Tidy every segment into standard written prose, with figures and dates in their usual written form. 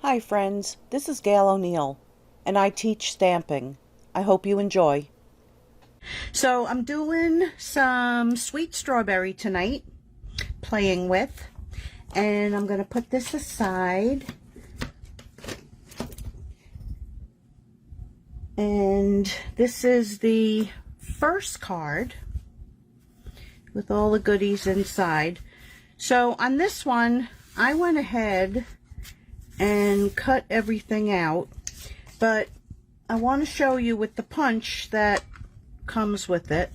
Hi friends, this is Gail O'Neill, and I teach stamping. I hope you enjoy. So I'm doing some sweet strawberry tonight, playing with, and I'm going to put this aside. And this is the first card with all the goodies inside. So on this one, I went ahead and cut everything out, but I want to show you with the punch that comes with it.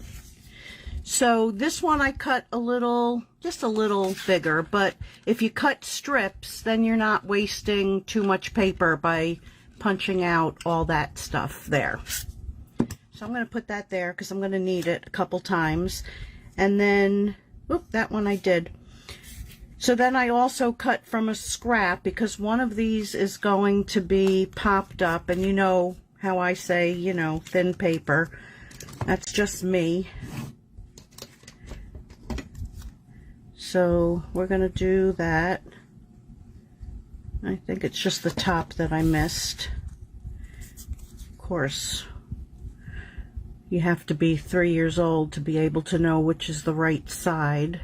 So this one I cut a little, just a little bigger, but if you cut strips, then you're not wasting too much paper by punching out all that stuff there. So I'm going to put that there because I'm going to need it a couple times. And then, oop, that one I did. So then I also cut from a scrap because one of these is going to be popped up, and you know how I say, you know, thin paper. That's just me. So we're going to do that. I think it's just the top that I missed. Of course, you have to be 3 years old to be able to know which is the right side.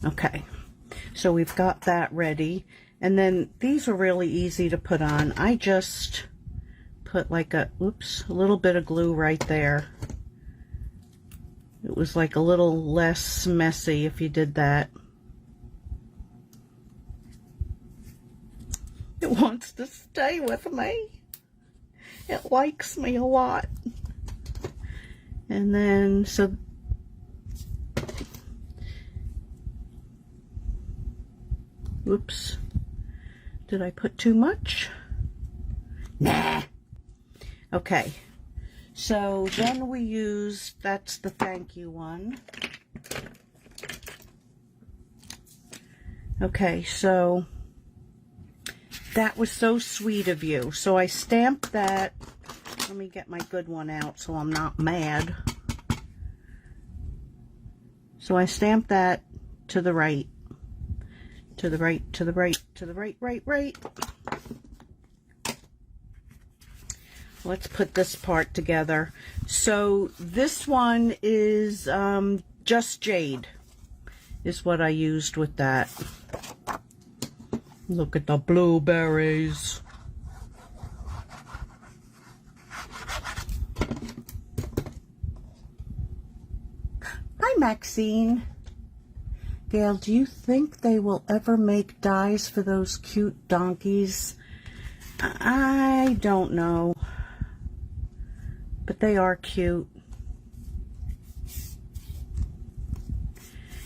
Okay, so we've got that ready, and then these are really easy to put on. I just put like a, oops, a little bit of glue right there. It was like a little less messy if you did that. It wants to stay with me. It likes me a lot. And then, so oops, did I put too much? Nah. Okay, so then we use, that's the thank you one. Okay, so that was so sweet of you. So I stamped that. Let me get my good one out so I'm not mad. So I stamped that to the right. To the right, to the right, to the right, right. Let's put this part together. So this one is just jade, is what I used with that. Look at the blueberries. Hi, Maxine. Gail, do you think they will ever make dies for those cute donkeys? I don't know, but they are cute.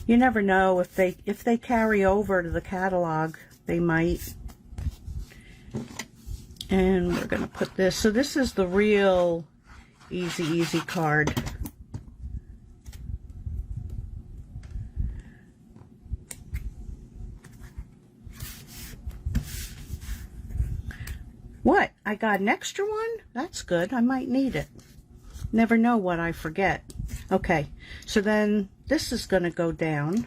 You never know, if they carry over to the catalog, they might. And we're going to put this, so this is the real easy card. What? I got an extra one? That's good. I might need it. Never know what I forget. Okay, so then this is going to go down.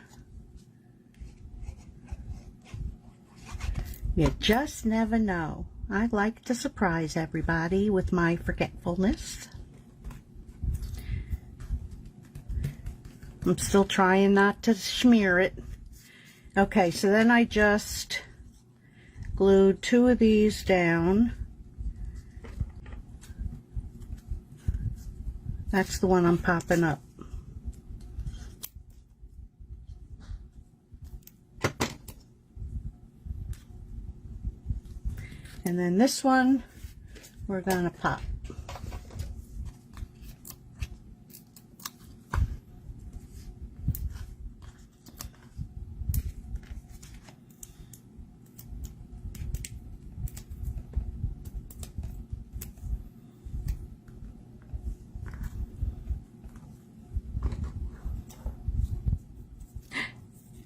You just never know. I like to surprise everybody with my forgetfulness. I'm still trying not to smear it. Okay, so then I just glued 2 of these down. That's the one I'm popping up. And then this one, we're going to pop.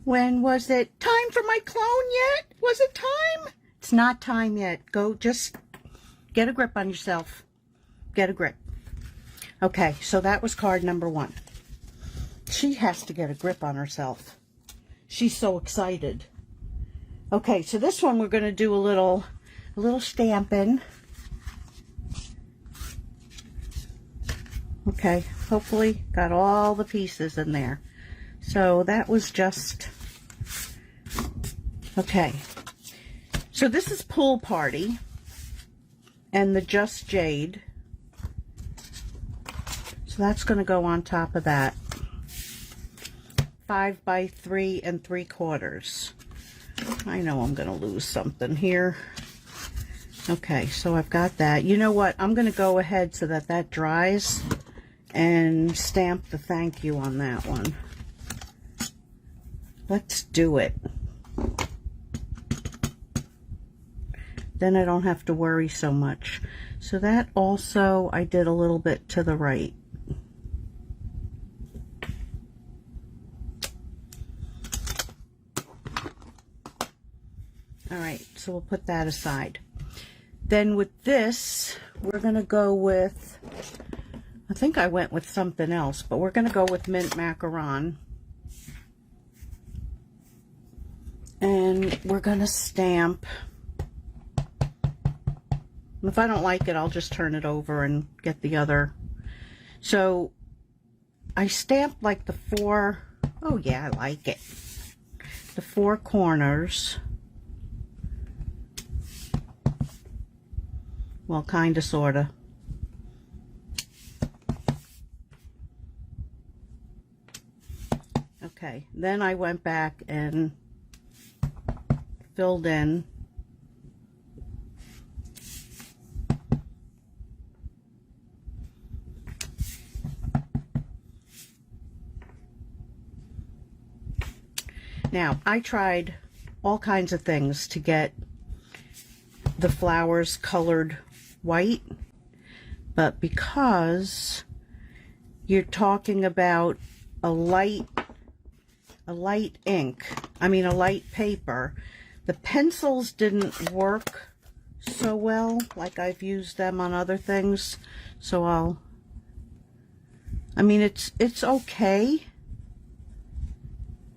When was it time for my clone yet? Was it time? It's not time yet. Go, just get a grip on yourself. Get a grip. Okay, so that was card number 1. She has to get a grip on herself. she's so excited. Okay, so this one we're going to do a little stamping. Okay, hopefully got all the pieces in there. So that was just, okay. So this is Pool Party and the Just Jade. So that's going to go on top of that. 5 by 3 3/4. I know I'm going to lose something here. Okay, so I've got that. You know what? I'm going to go ahead so that that dries and stamp the thank you on that one. Let's do it. Then I don't have to worry so much. So that also, I did a little bit to the right. All right, so we'll put that aside. Then with this, we're going to go with, I think I went with something else, but we're going to go with mint macaron. And we're going to stamp. If I don't like it, I'll just turn it over and get the other. So I stamped like the 4, oh yeah, I like it. The 4 corners. Well, kinda, sorta. Okay, then I went back and filled in. Now, I tried all kinds of things to get the flowers colored white, but because you're talking about a light ink, I mean a light paper, the pencils didn't work so well like I've used them on other things. So I mean it's okay,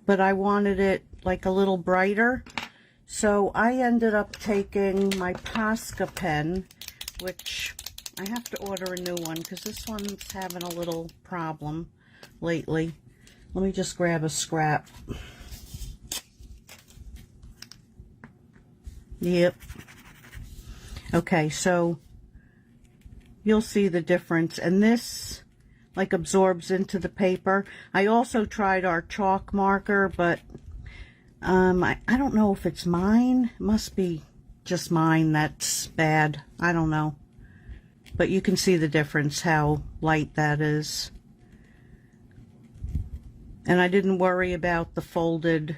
but I wanted it like a little brighter. So I ended up taking my Posca pen, which I have to order a new one because this one's having a little problem lately. Let me just grab a scrap. Yep. Okay, so you'll see the difference. And this like absorbs into the paper. I also tried our chalk marker, but I don't know if it's mine. It must be just mine that's bad. I don't know. But you can see the difference, how light that is. And I didn't worry about the folded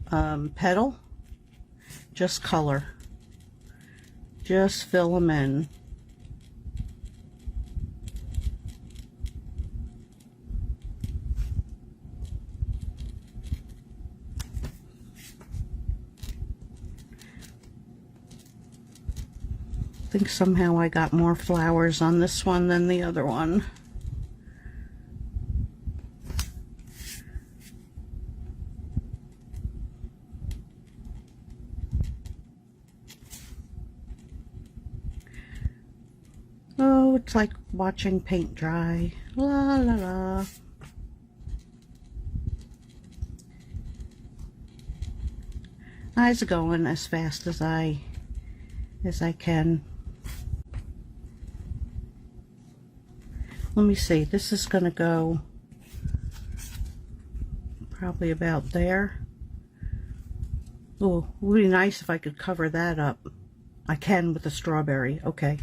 petal. Just color. Just fill them in. I think somehow I got more flowers on this one than the other one. Oh, it's like watching paint dry. La la la. Eyes are going as fast as I can. Let me see, this is going to go probably about there. Oh, it would be nice if I could cover that up. I can with the strawberry, okay.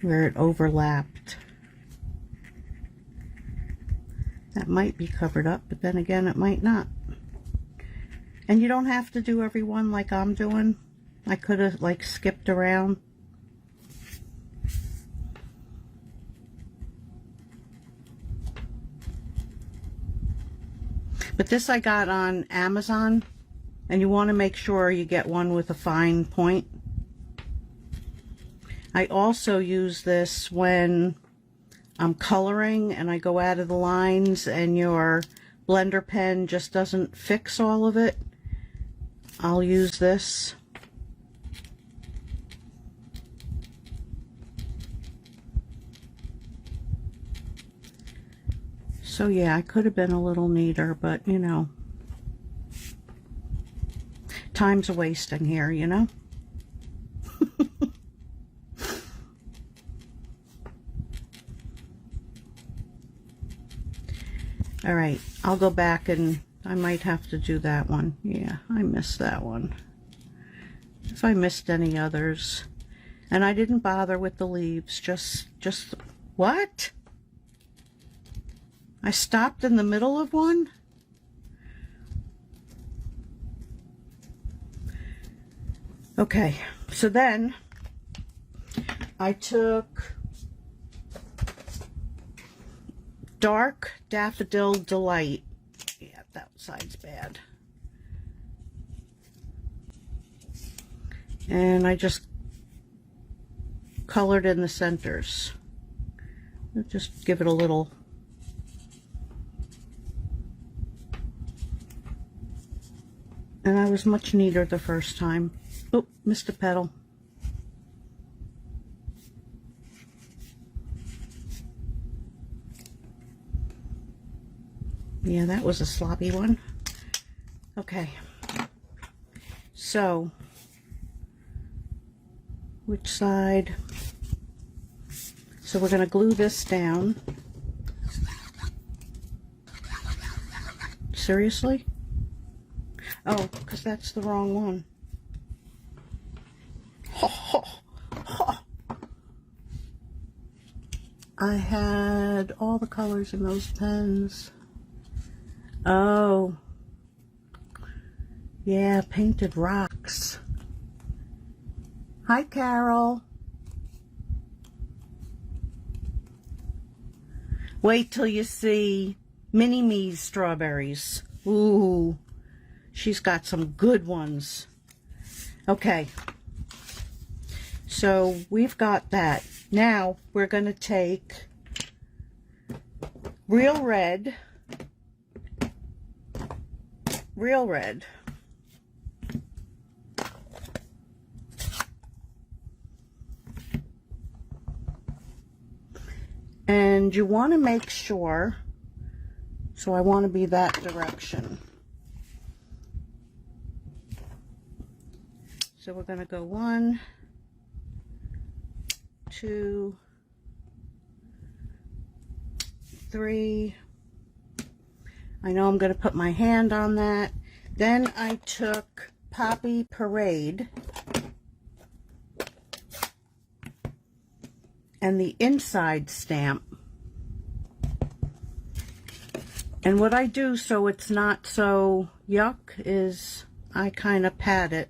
Where it overlapped. That might be covered up, but then again, it might not. And you don't have to do every one like I'm doing. I could have like skipped around. But this I got on Amazon, and you want to make sure you get one with a fine point. I also use this when I'm coloring and I go out of the lines and your blender pen just doesn't fix all of it, I'll use this. So yeah, I could have been a little neater, but you know, time's a wasting here, you know? All right, I'll go back and I might have to do that one. Yeah, I missed that one. If I missed any others. And I didn't bother with the leaves, just, what? I stopped in the middle of one? Okay, so then I took Dark Daffodil Delight. Yeah, that side's bad. And I just colored in the centers. Just give it a little. And I was much neater the first time. Oh, missed a petal. Yeah, that was a sloppy one. Okay. So, which side? So we're going to glue this down. Seriously? Oh, because that's the wrong one. I had all the colors in those pens. Oh. Yeah, painted rocks. Hi, Carol. Wait till you see Mini Me's strawberries. Ooh, she's got some good ones. Okay, so we've got that. Now we're going to take Real Red, and you want to make sure, so I want to be that direction. So we're going to go 1, 2, 3. I know I'm going to put my hand on that. Then I took Poppy Parade and the inside stamp. And what I do so it's not so yuck is I kind of pat it.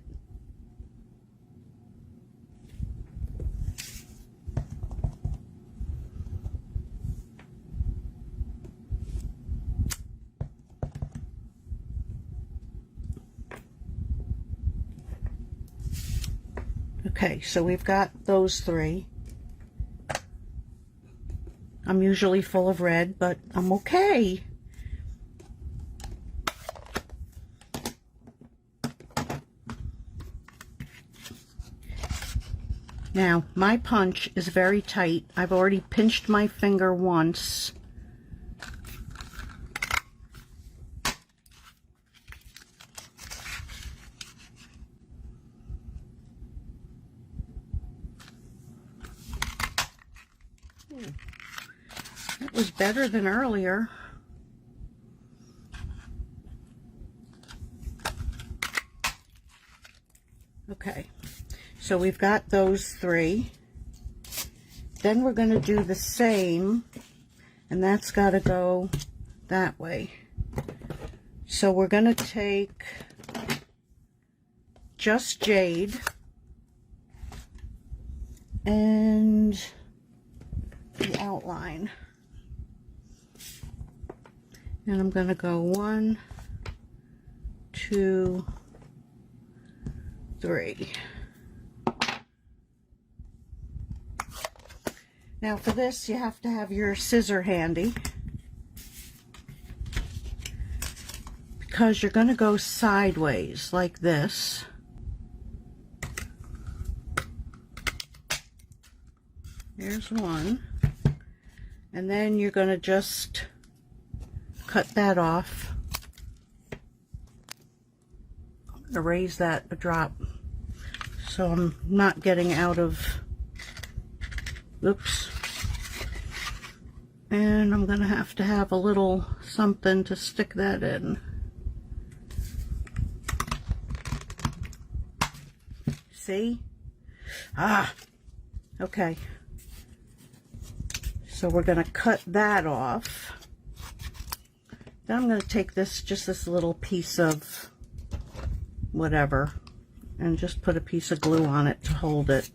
Okay, so we've got those 3. I'm usually full of red, but I'm okay. Now, my punch is very tight. I've already pinched my finger once. That was better than earlier. Okay, so we've got those 3. Then we're going to do the same, and that's got to go that way. So we're going to take Just Jade and the outline. And I'm going to go 1, 2, 3. Now for this, you have to have your scissor handy, because you're going to go sideways like this. There's one. And then you're going to just cut that off. I'm going to raise that a drop so I'm not getting out of, oops. And I'm going to have a little something to stick that in. See? Ah, okay. So we're going to cut that off. Then I'm going to take this, just this little piece of whatever, and just put a piece of glue on it to hold it.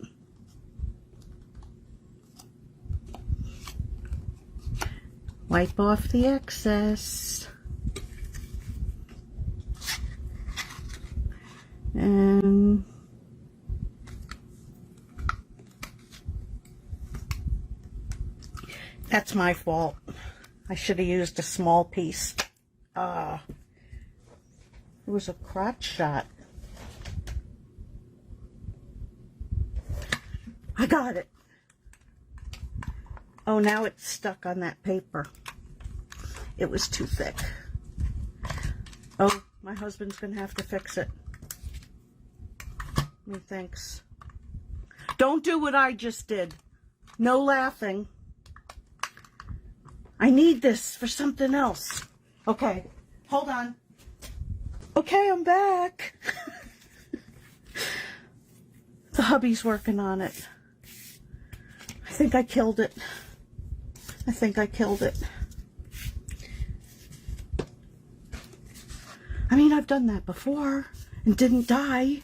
Wipe off the excess. And that's my fault. I should have used a small piece. It was a crotch shot. I got it. Oh, now it's stuck on that paper. It was too thick. Oh, my husband's gonna have to fix it. Methinks. Don't do what I just did. No laughing. I need this for something else. Okay, hold on. Okay, I'm back. The hubby's working on it. I think I killed it. I think I killed it. I mean, I've done that before and didn't die.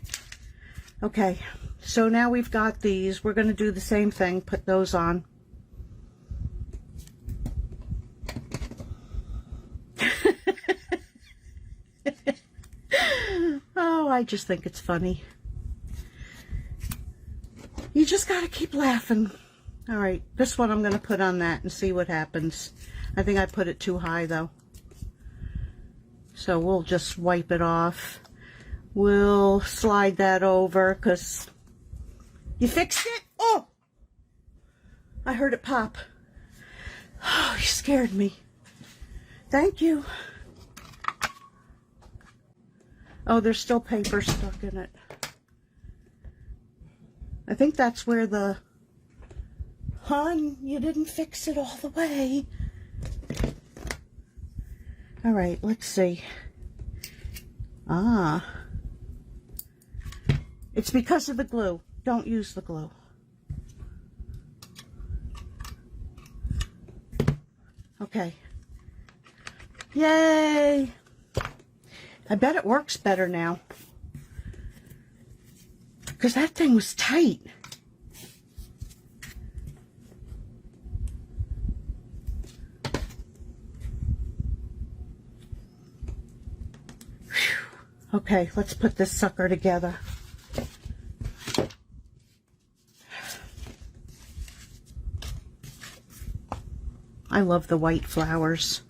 Okay, so now we've got these. We're going to do the same thing. Put those on. Oh, I just think it's funny. You just got to keep laughing. All right, this one I'm going to put on that and see what happens. I think I put it too high, though. So we'll just wipe it off. We'll slide that over, because you fixed it? Oh! I heard it pop. Oh, you scared me. Thank you. Oh, there's still paper stuck in it. I think that's where the... Hon, you didn't fix it all the way. All right, let's see. Ah. It's because of the glue. Don't use the glue. Okay. Yay! I bet it works better now. Because that thing was tight. Okay, let's put this sucker together. I love the white flowers.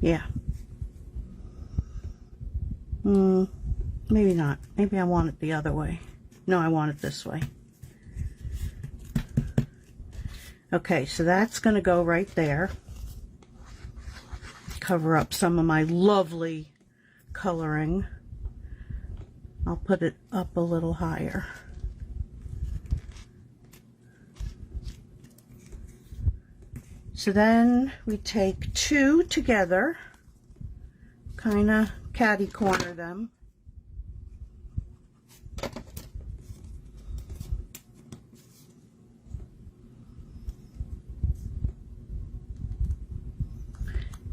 Yeah. Maybe not. Maybe I want it the other way. No, I want it this way. Okay, so that's going to go right there. Cover up some of my lovely coloring. I'll put it up a little higher. So then we take two together, kind of catty corner them.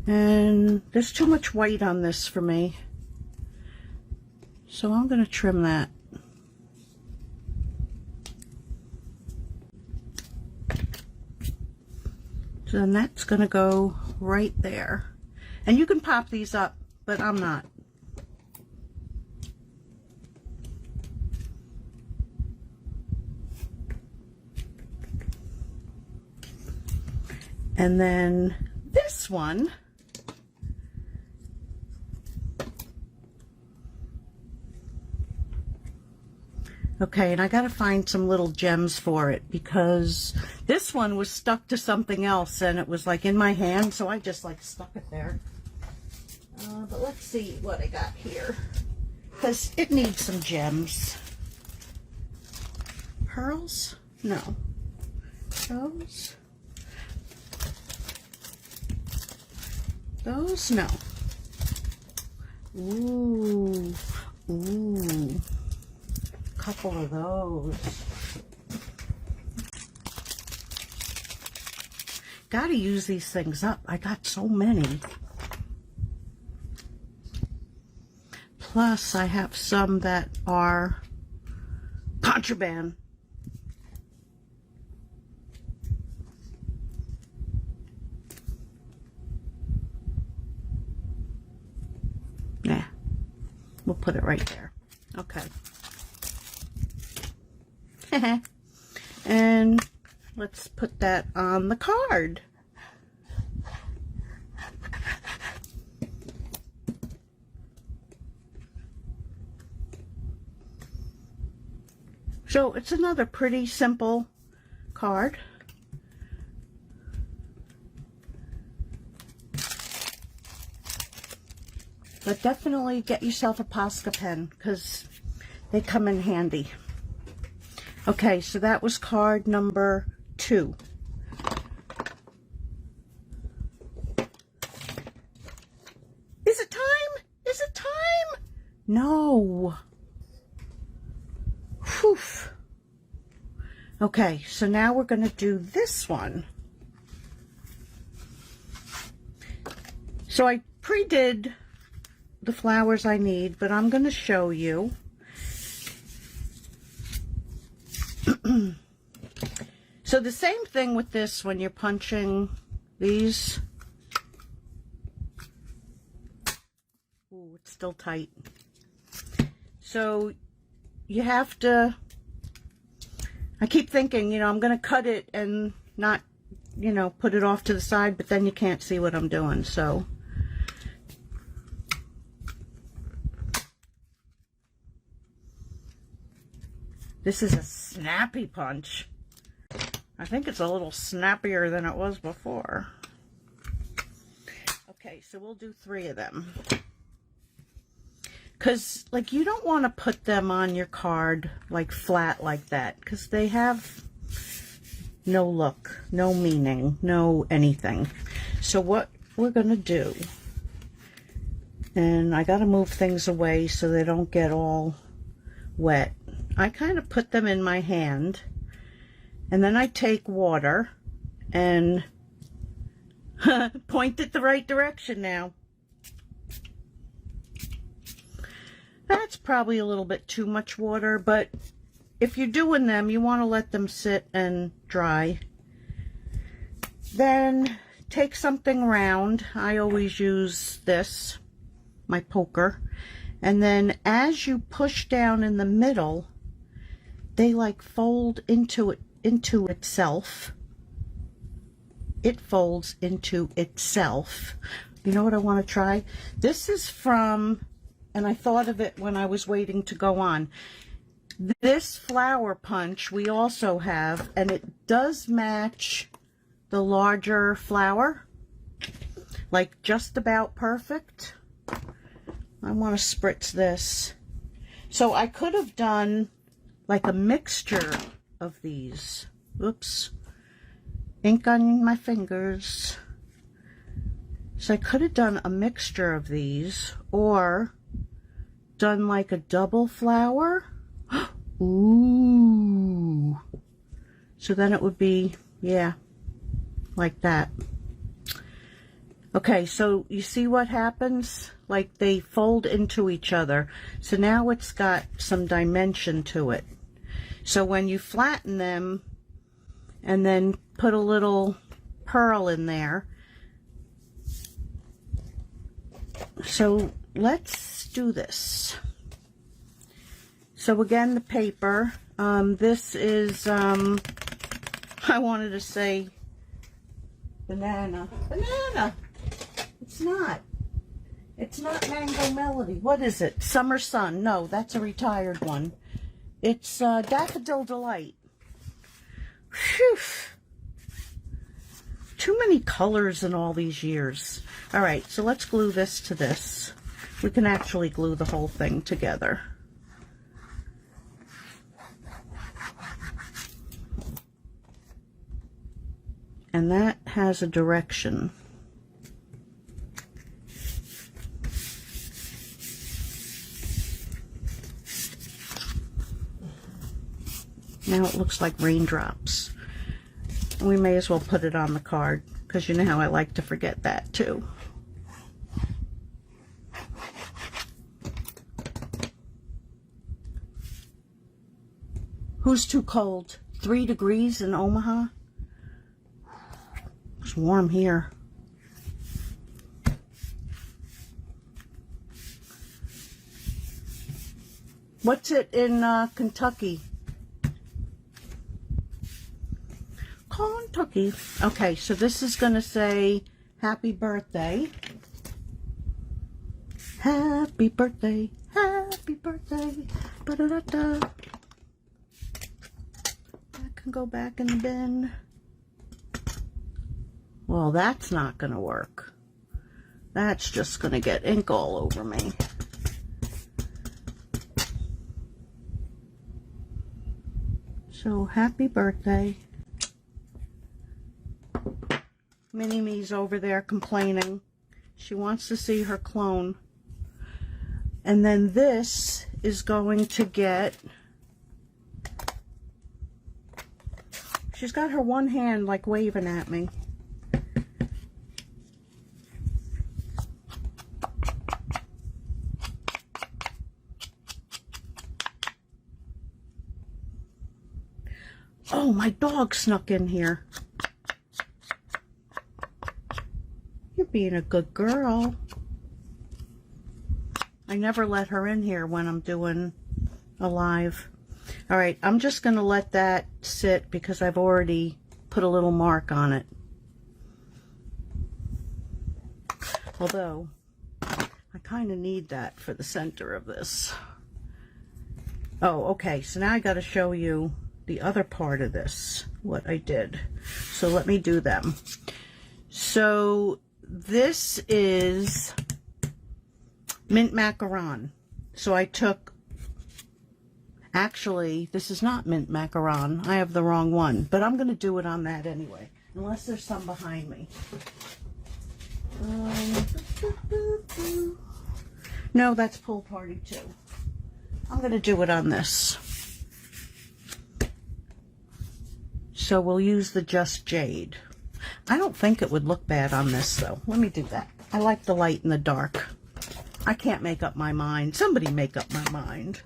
And there's too much white on this for me, so I'm going to trim that. So then that's going to go right there. And you can pop these up, but I'm not. And then this one, okay, and I gotta find some little gems for it because this one was stuck to something else and it was like in my hand, so I just like stuck it there. But let's see what I got here because it needs some gems. Pearls? No. Those? Those? No. Ooh. Ooh. Couple of those. Gotta use these things up. I got so many. Plus, I have some that are contraband. Yeah, we'll put it right there. Okay. And let's put that on the card. So it's another pretty simple card. But definitely get yourself a Posca pen because they come in handy. Okay, so that was card number 2. Is it time? Is it time? No. Whew. Okay, so now we're going to do this one. So I pre-did the flowers I need, but I'm going to show you. So the same thing with this when you're punching these. Ooh, it's still tight. So you have to, I keep thinking, you know, I'm going to cut it and not, you know, put it off to the side, but then you can't see what I'm doing, so. This is a snappy punch. I think it's a little snappier than it was before. Okay, so we'll do 3 of them. Because, like, you don't want to put them on your card, like, flat like that. Because they have no look, no meaning, no anything. So what we're going to do, and I got to move things away so they don't get all wet. I kind of put them in my hand. And then I take water and point it the right direction now. That's probably a little bit too much water, but if you're doing them, you want to let them sit and dry. Then take something round. I always use this, my poker. And then as you push down in the middle, they like fold into itself. It folds into itself. You know what I want to try? This is from, and I thought of it when I was waiting to go on. This flower punch we also have, and it does match the larger flower, like just about perfect. I want to spritz this. So I could have done like a mixture of these. Oops. Ink on my fingers. So I could have done a mixture of these or done like a double flower. Ooh. So then it would be, yeah, like that. Okay, so you see what happens? Like they fold into each other. So now it's got some dimension to it. So when you flatten them and then put a little pearl in there. So let's do this. So again, the paper. This is, I wanted to say Banana. Banana! It's not. It's not Mango Melody. What is it? Summer Sun. No, that's a retired one. It's Daffodil Delight. Phew. Too many colors in all these years. All right, so let's glue this to this. We can actually glue the whole thing together. And that has a direction. Now it looks like raindrops. We may as well put it on the card, because you know how I like to forget that too. Who's too cold? 3 degrees in Omaha? It's warm here. What's it in Kentucky? Kentucky. Okay, so this is going to say happy birthday. Happy birthday. Happy birthday. Ba-da-da-da. That can go back in the bin. Well, that's not going to work. That's just going to get ink all over me. So, happy birthday. Mini-Me's over there complaining. She wants to see her clone. And then this is going to get... She's got her one hand like waving at me. Oh, my dog snuck in here. You're being a good girl. I never let her in here when I'm doing a live. All right, I'm just going to let that sit because I've already put a little mark on it. Although, I kind of need that for the center of this. Oh, okay, so now I got to show you the other part of this, what I did. So let me do them. So this is mint macaron. So I took, actually, this is not mint macaron. I have the wrong one, but I'm going to do it on that anyway, unless there's some behind me. No, that's Pool Party 2. I'm going to do it on this. So we'll use the Just Jade. I don't think it would look bad on this, though. Let me do that. I like the light and the dark. I can't make up my mind. Somebody make up my mind.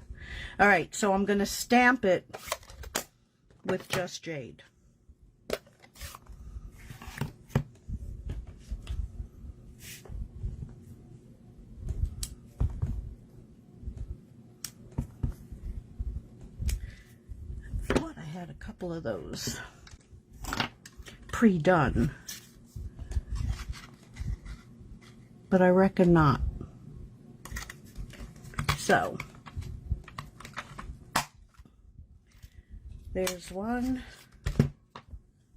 All right, so I'm going to stamp it with Just Jade. I thought I had a couple of those pre-done, but I reckon not. So there's one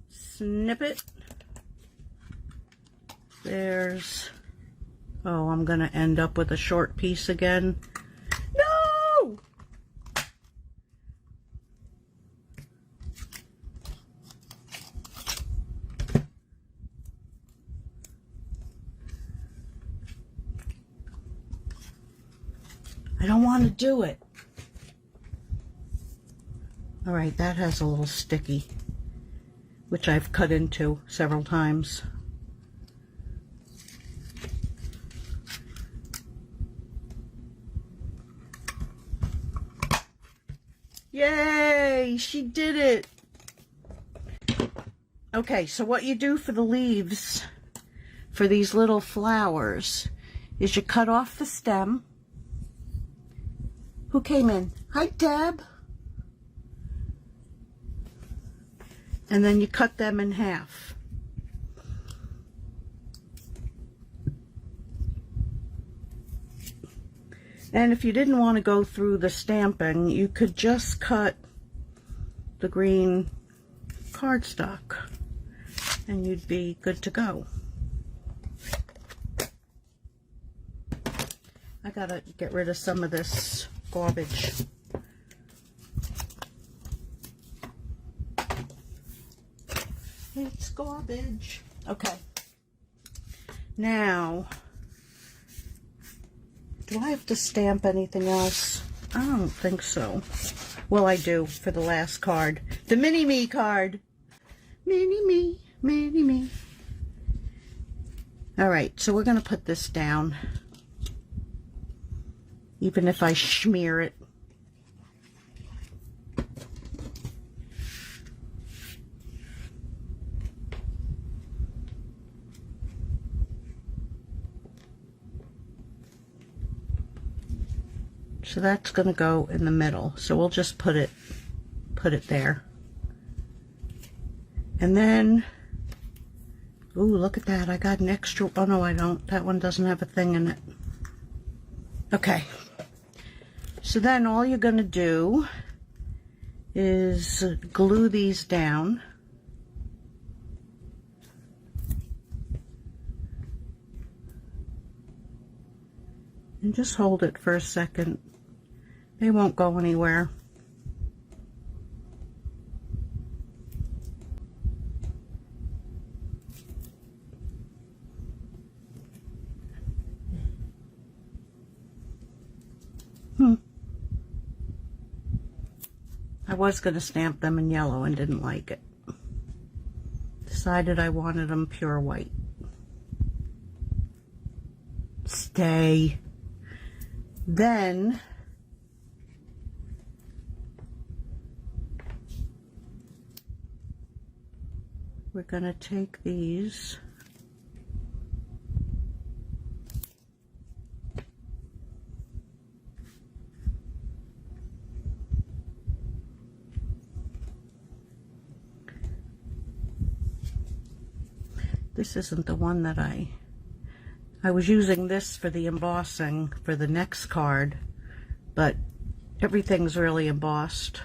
snippet. There's, oh, I'm gonna end up with a short piece again. No! I don't want to do it. All right, that has a little sticky, which I've cut into several times. Yay, she did it. Okay, so what you do for the leaves, for these little flowers, is you cut off the stem. Who came in? Hi, Deb. And then you cut them in half. And if you didn't want to go through the stamping, you could just cut the green cardstock and you'd be good to go. I gotta get rid of some of this garbage. It's garbage. Okay. Now, do I have to stamp anything else? I don't think so. Well, I do for the last card. The Mini-Me card. Mini-Me, Mini-Me. All right, so we're going to put this down. Even if I smear it. So that's going to go in the middle. So we'll just put it there. And then, ooh, look at that. I got an extra, oh no, I don't. That one doesn't have a thing in it. Okay. So then all you're going to do is glue these down. And just hold it for a second. They won't go anywhere. I was going to stamp them in yellow and didn't like it. Decided I wanted them pure white. Stay. Then we're going to take these this isn't the one that I was using this for the embossing for the next card, but everything's really embossed.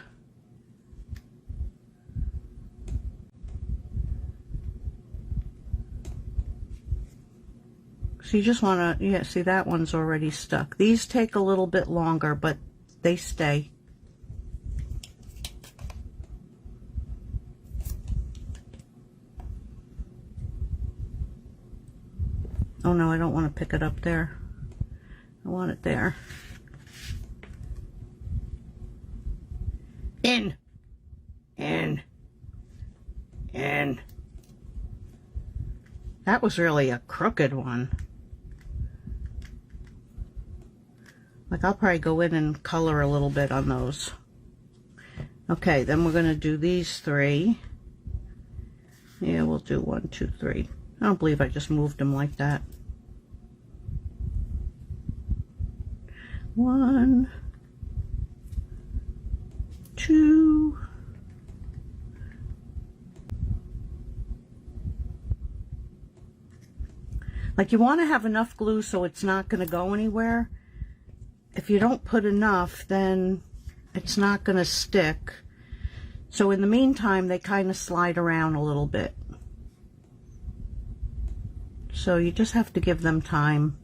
So you just want to, yeah, see that one's already stuck. These take a little bit longer, but they stay. Oh no, I don't want to pick it up there. I want it there. In. That was really a crooked one. Like, I'll probably go in and color a little bit on those. Okay, then we're going to do these three. Yeah, we'll do 1, 2, 3. I don't believe I just moved them like that. 1, 2. Like, you want to have enough glue so it's not going to go anywhere. If you don't put enough, then it's not going to stick. So in the meantime, they kind of slide around a little bit. So you just have to give them time.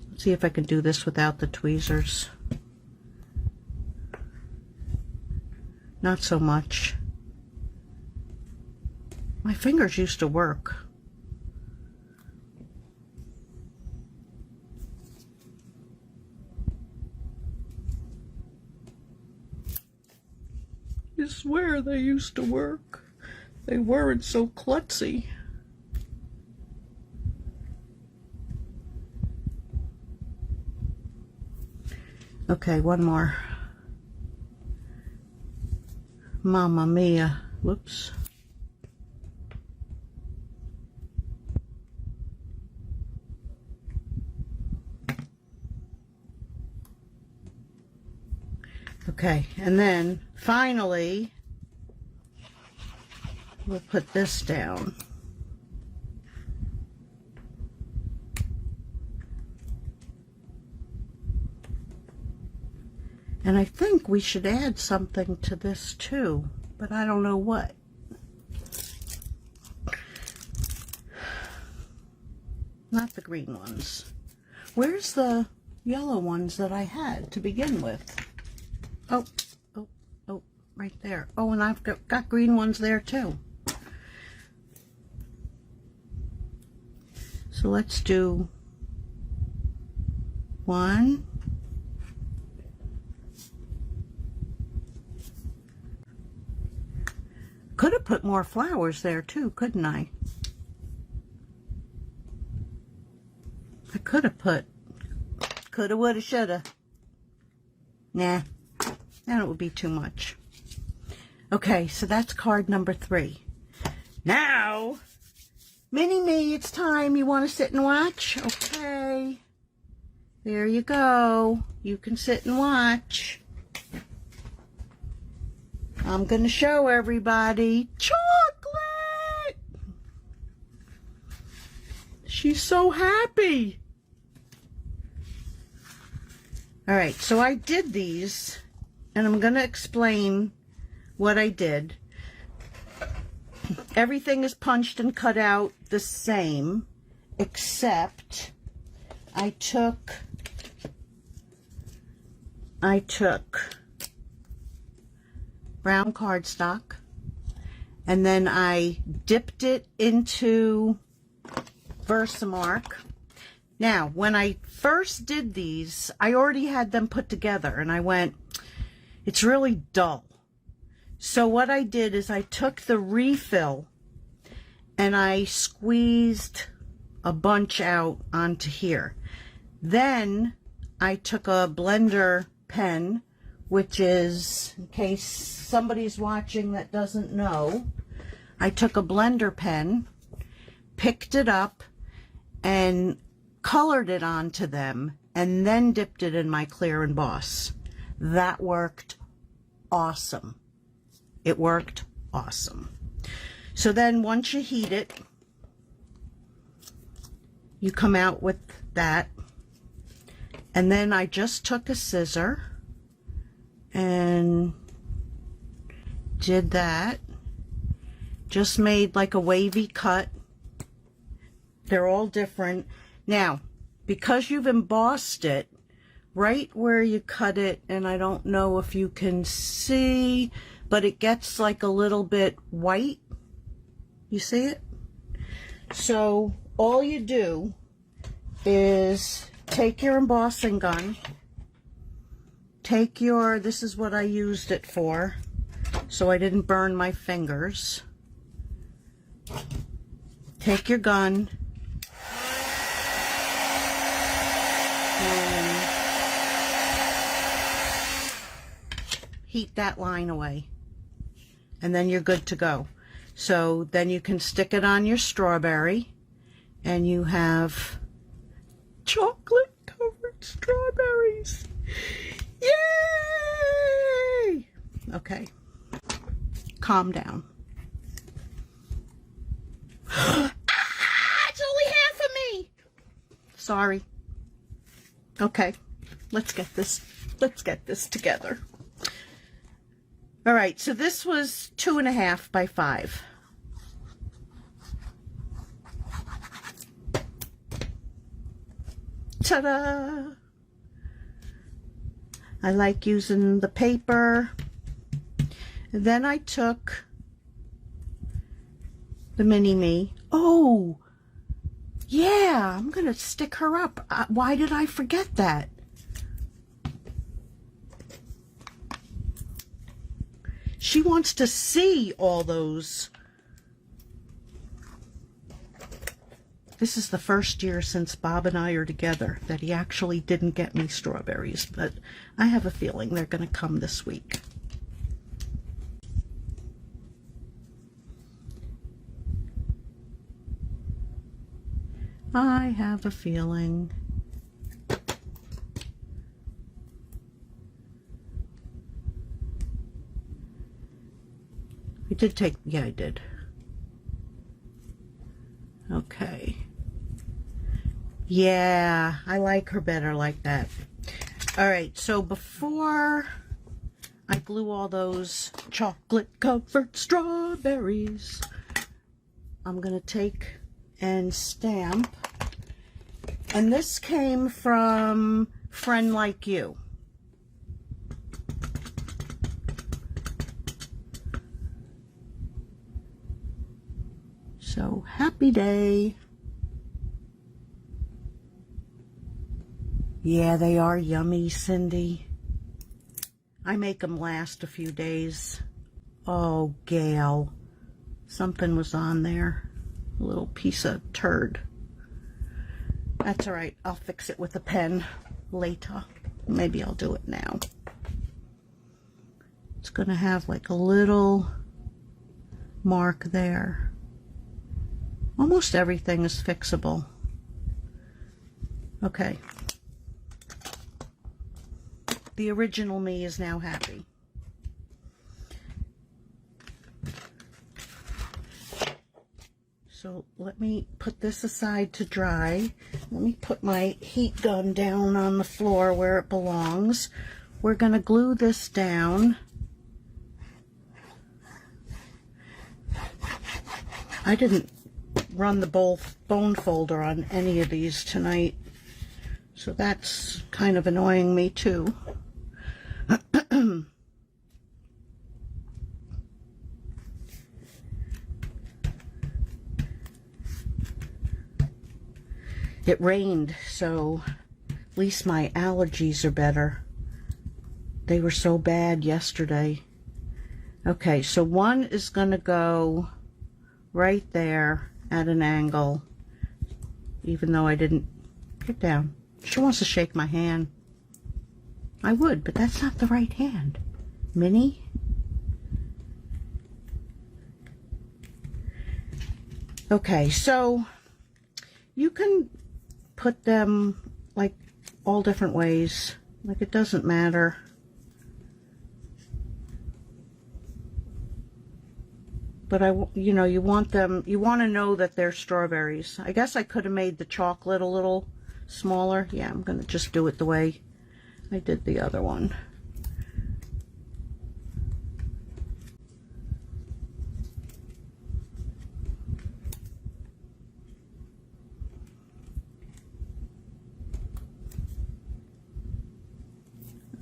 Let's see if I can do this without the tweezers. Not so much. My fingers used to work. I swear they used to work. They weren't so klutzy. Okay, one more. Mamma mia. Whoops. Okay, and then finally, we'll put this down. And I think we should add something to this too, but I don't know what. Not the green ones. Where's the yellow ones that I had to begin with? Oh, right there. Oh, and I've got green ones there too. So let's do 1. Could have put more flowers there too, couldn't I? I could have put, coulda, woulda, shoulda. Nah, then it would be too much. Okay, so that's card number 3. Now, Mini-Me, it's time. You want to sit and watch? Okay. There you go. You can sit and watch. I'm going to show everybody. Chocolate! She's so happy. All right, so I did these, and I'm going to explain what I did. Everything is punched and cut out the same, except I took brown cardstock, and then I dipped it into Versamark. Now, when I first did these, I already had them put together, and I went, it's really dull. So what I did is I took the refill and I squeezed a bunch out onto here. Then I took a blender pen, which is, in case somebody's watching that doesn't know, I took a blender pen, picked it up, and colored it onto them, and then dipped it in my clear emboss. That worked awesome. It worked awesome. So then once you heat it, you come out with that. And then I just took a scissor and did that. Just made like a wavy cut. They're all different. Now, because you've embossed it, right where you cut it, and I don't know if you can see, but it gets like a little bit white. You see it? So all you do is take your embossing gun, take your, this is what I used it for, so I didn't burn my fingers. Take your gun and heat that line away, and then you're good to go. So then you can stick it on your strawberry, and you have chocolate covered strawberries. Yay! Okay, calm down. It's only half of me. Sorry. Okay, let's get this together. All right, so this was 2.5 by 5. Ta-da! I like using the paper. Then I took the Mini-Me. Oh, yeah, I'm going to stick her up. Why did I forget that? She wants to see all those. This is the first year since Bob and I are together that he actually didn't get me strawberries, but I have a feeling they're going to come this week. I have a feeling. I did take, yeah, I did. Okay. Yeah, I like her better like that. All right, so before I glue all those chocolate covered strawberries, I'm gonna take and stamp. And this came from Friend Like You. So happy day. Yeah, they are yummy, Cindy. I make them last a few days. Oh, Gail. Something was on there. A little piece of turd. That's all right. I'll fix it with a pen later. Maybe I'll do it now. It's going to have like a little mark there. Almost everything is fixable. Okay. The original me is now happy. So let me put this aside to dry. Let me put my heat gun down on the floor where it belongs. We're going to glue this down. I didn't run the bone folder on any of these tonight, so that's kind of annoying me too. It rained, so at least my allergies are better. They were so bad yesterday. Okay, so one is going to go right there at an angle, even though I didn't get down. She wants to shake my hand. I would, but that's not the right hand. Minnie? Okay, so you can put them like all different ways. Like, it doesn't matter. But you know, you want them, you want to know that they're strawberries. I guess I could have made the chocolate a little smaller. Yeah, I'm going to just do it the way I did the other one.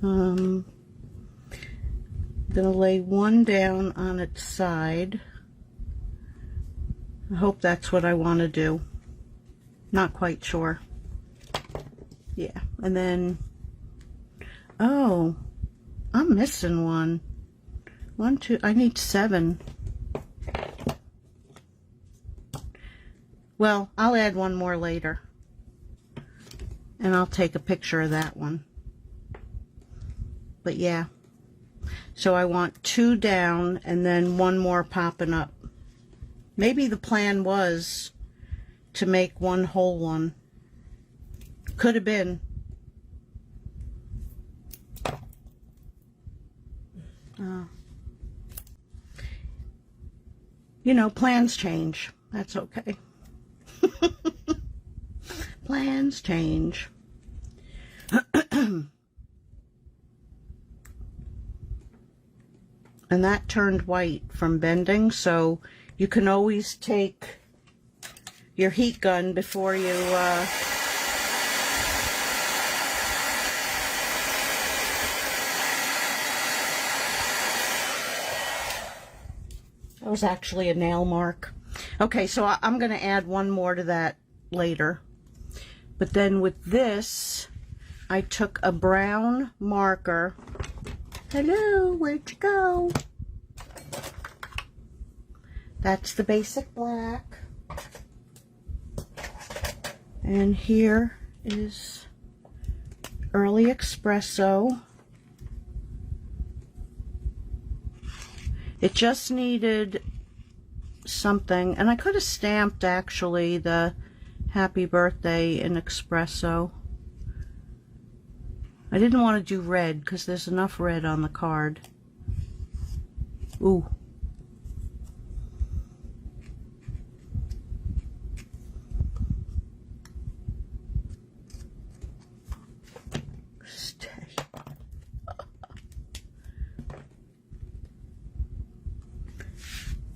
I'm going to lay one down on its side. I hope that's what I want to do. Not quite sure. Yeah, and then, oh, I'm missing one. One, two, I need 7. Well, I'll add one more later. And I'll take a picture of that one. But yeah, so I want 2 down and then 1 more popping up. Maybe the plan was to make 1 whole one. Could have been. You know, plans change. That's okay. Plans change. And that turned white from bending, so you can always take your heat gun before you that was actually a nail mark. Okay, so I'm going to add 1 more to that later. But then with this, I took a brown marker. Hello, where'd you go? That's the basic black. And here is Early Espresso. It just needed something, and I could have stamped actually the happy birthday in espresso. I didn't want to do red because there's enough red on the card. Ooh. Stay.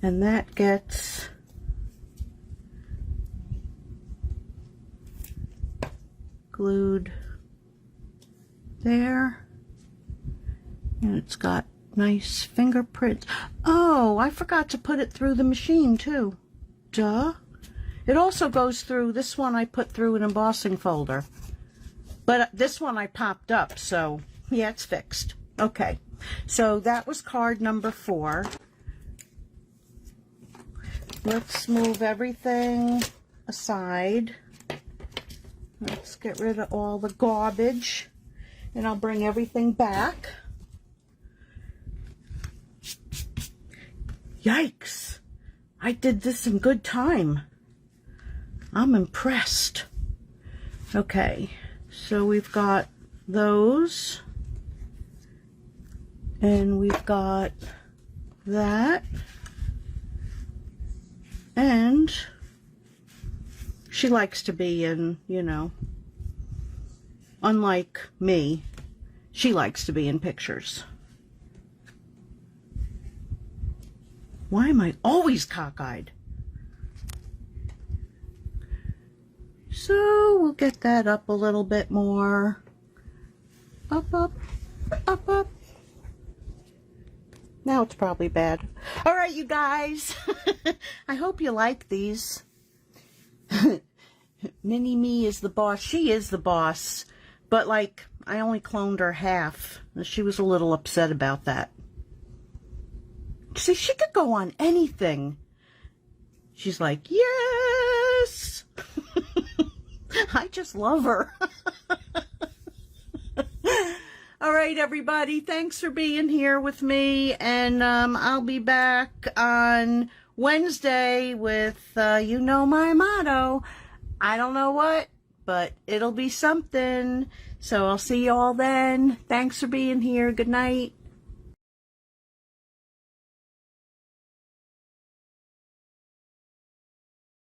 And that gets glued there. And it's got nice fingerprints. Oh, I forgot to put it through the machine too. Duh. It also goes through, this one I put through an embossing folder. But this one I popped up, so yeah, it's fixed. Okay, so that was card number 4. Let's move everything aside. Let's get rid of all the garbage, and I'll bring everything back. Yikes! I did this in good time. I'm impressed. Okay, so we've got those, and we've got that, and she likes to be in, you know, unlike me, she likes to be in pictures. Why am I always cockeyed? So we'll get that up a little bit more. Up, up, up, up. Now it's probably bad. All right, you guys. I hope you like these. Mini-Me is the boss. She is the boss. But, like, I only cloned her half. She was a little upset about that. See, she could go on anything. She's like, yes! I just love her. All right, everybody. Thanks for being here with me. And I'll be back on Wednesday with, you know my motto. I don't know what, but it'll be something. So I'll see you all then. Thanks for being here. Good night.